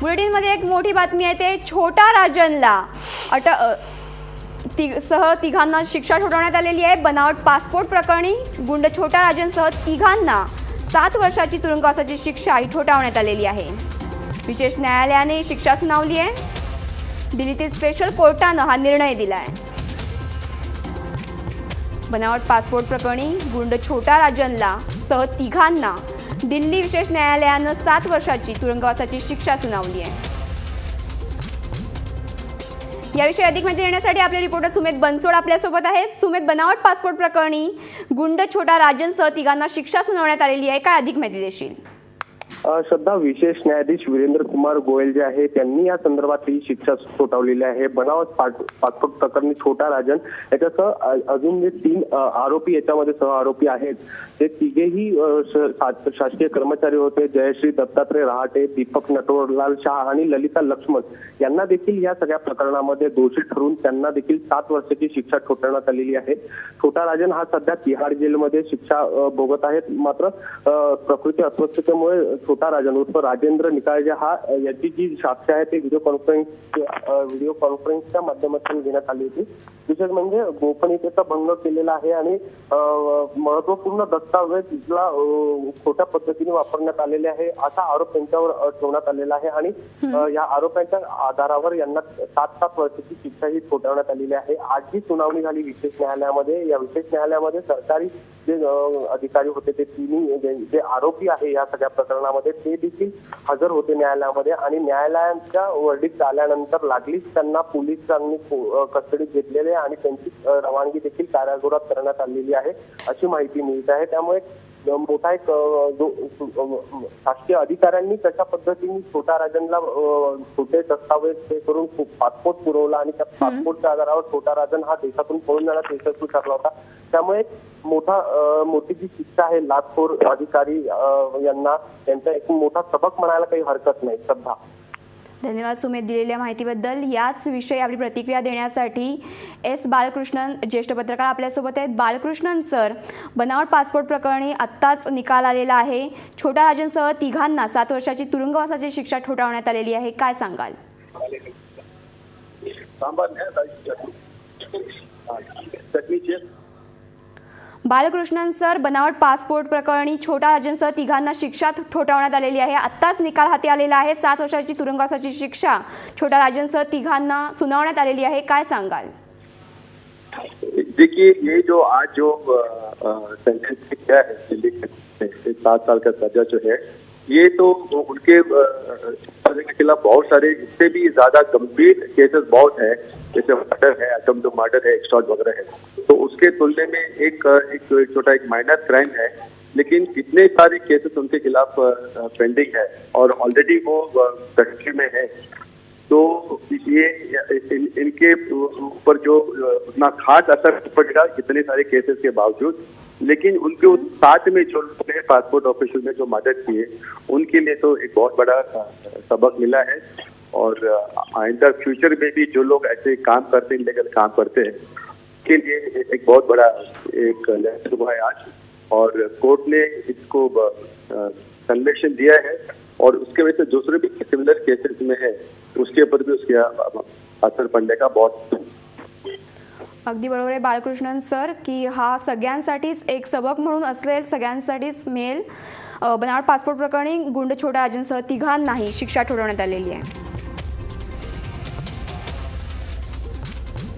बुलेटिनमध्ये एक मोठी बातमी आहे ते छोटा राजनला तिघांना शिक्षा ठोठावण्यात आलेली आहे। बनावट पासपोर्ट प्रकरणी गुंड छोटा राजनसह तिघांना 7 वर्षाची तुरुंगवासाची शिक्षा ठोठावण्यात आलेली आहे। विशेष न्यायालयाने शिक्षा सुनावली आहे। दिल्लीतील स्पेशल कोर्टाने हा निर्णय दिला आहे। बनावट पासपोर्ट प्रकरणी गुंड छोटा राजनला सह तिघांना दिल्ली विशेष न्यायालयाने 7 वर्षाची तुरुंगवासाची शिक्षा सुनावली आहे। याविषयी अधिक माहिती देण्यासाठी आपले रिपोर्टर सुमित बनसोड आपल्यासोबत आहेत। सुमित, बनावट पासपोर्ट प्रकरणी गुंड छोटा राजनसह तिघांना शिक्षा सुनावण्यात आलेली आहे, काय अधिक माहिती देशील? श्रद्धा, विशेष न्यायाधीश वीरेंद्र कुमार गोयल जे आहे त्यांनी या संदर्भात ही शिक्षा ठोठावलेली आहे। बनावट पासपोर्ट प्रकरणी छोटा राजन याच्यासह अजून जे 3 आरोपी याच्यामध्ये सह आरोपी आहेत ते तिघेही शासकीय कर्मचारी होते। जयश्री दत्तात्रय रहाटे, दीपक नटवरलाल शाह आणि ललिता लक्ष्मण यांना देखील या सगळ्या प्रकरणामध्ये दोषी ठरवून त्यांना देखील 7 वर्षाची शिक्षा ठोठावण्यात आलेली आहे। छोटा राजन हा सध्या तिहाड जेलमध्ये शिक्षा भोगत आहे। मात्र प्रकृती अस्वस्थतेमुळे छोटा राजन उर्फ राजेंद्र निकाळजे हा याची जी साक्ष आहे ते व्हिडिओ कॉन्फरन्सच्या माध्यमातून घेण्यात आली होती। विशेष म्हणजे गोपनीयतेचा भंग केलेला आहे आणि महत्वपूर्ण दस्तावेजला खोट्या पद्धतीने वापरण्यात आलेले आहे असा आरोप त्यांच्यावर ठेवण्यात आलेला आहे आणि या आरोपांच्या आधारावर यांना 7 वर्षाची शिक्षा ही ठोठावण्यात आलेली आहे। आज जी सुनावणी झाली विशेष न्यायालयामध्ये, या विशेष न्यायालयामध्ये सरकारी जे अधिकारी होते ते तिन्ही जे आरोपी आहे या सगळ्या प्रकरणामध्ये ते देखील हजर होते न्यायालयामध्ये आणि न्यायालयाच्या वर्डिक्ट आल्यानंतर लागलीच त्यांना पोलिसांनी कस्टडीत घेतलेले आणि त्यांची रवानगी देखील कारागृहात करण्यात आलेली आहे अशी माहिती मिळत आहे। त्यामुळे मोठा एक शासकीय अधिकाऱ्यांनी कशा पद्धतीने छोटा राजनला खोटे दस्तावेज ते करून पासपोर्ट पुरवला आणि त्या पासपोर्टच्या आधारावर छोटा राजन हा देशातून पळून जाण्यात यशस्वी ठरला होता। त्यामुळे मोठी जी शिक्षा आहे लाचखोर अधिकारी यांना त्यांचा एक मोठा सबक म्हणायला काही हरकत नाही। श्रद्धा, धन्यवाद सुमित दिलेल्या माहितीबद्दल। याच विषयी आपली प्रतिक्रिया देण्यासाठी एस बालकृष्णन ज्येष्ठ पत्रकार आपल्यासोबत आहेत। बालकृष्णन सर, बनावट पासपोर्ट प्रकरणी आत्ताच निकाल आलेला आहे। छोटा राजनसह तिघांना 7 वर्षाची तुरुंगवासाची शिक्षा ठोठावण्यात आलेली आहे, काय सांगाल? बालकृष्णन सर, बनावट पासपोर्ट प्रकरणी छोटा राजनसह तिघांना शिक्षा ठोठावण्यात आलेली आहे। आत्ताच निकाल हाती आलेला आहे। 7 वर्षाची तुरुंगवासाची शिक्षा छोटा राजनसह तिघांना सुनावण्यात आलेली आहे, काय सांगाल? देखिए, ये जो आज जो सेंटेंस किया है दिल्ली के 7 साल का सजा जो है, ये तो उनके के खिलाफ बहुत सारे इससे भी ज्यादा गंभीर केसेस बहुत है, जैसे मर्डर है, अटेम्प्ट टू मर्डर है, एक्सटॉर्ट वगैरह है। तो उसके तुलने में एक छोटा एक माइनर क्राइम है, लेकिन इतने सारे केसेस उनके खिलाफ पेंडिंग है और ऑलरेडी वो कस्टडी में है। तो ये इनके ऊपर जो उतना खास असर पड़ेगा इतने सारे केसेस के बावजूद, लेकिन उनके साथ में जो पासपोर्ट ऑफिसर ने जो मदद की है उनके लिए तो एक बहुत बड़ा सबक मिला है। और आइंदा फ्यूचर में भी जो लोग ऐसे काम करते हैं, इलीगल काम करते हैं, के लिए एक बहुत बड़ा एक लेसन हुआ है आज। और कोर्ट ने इसको कन्विक्शन दिया है और उसके वजह से दूसरे भी सिमिलर केसेस में है उसके ऊपर भी उसके असर पड़ने का बहुत। अगदी बरोबर आहे बालकृष्णन सर की हा सगळ्यांसाठीच एक सबक म्हणून असेल, सगळ्यांसाठीच मेल। बनावट पासपोर्ट प्रकरणी गुंड छोटा राजनसह तिघांनाही शिक्षा ठोठावण्यात आलेली आहे।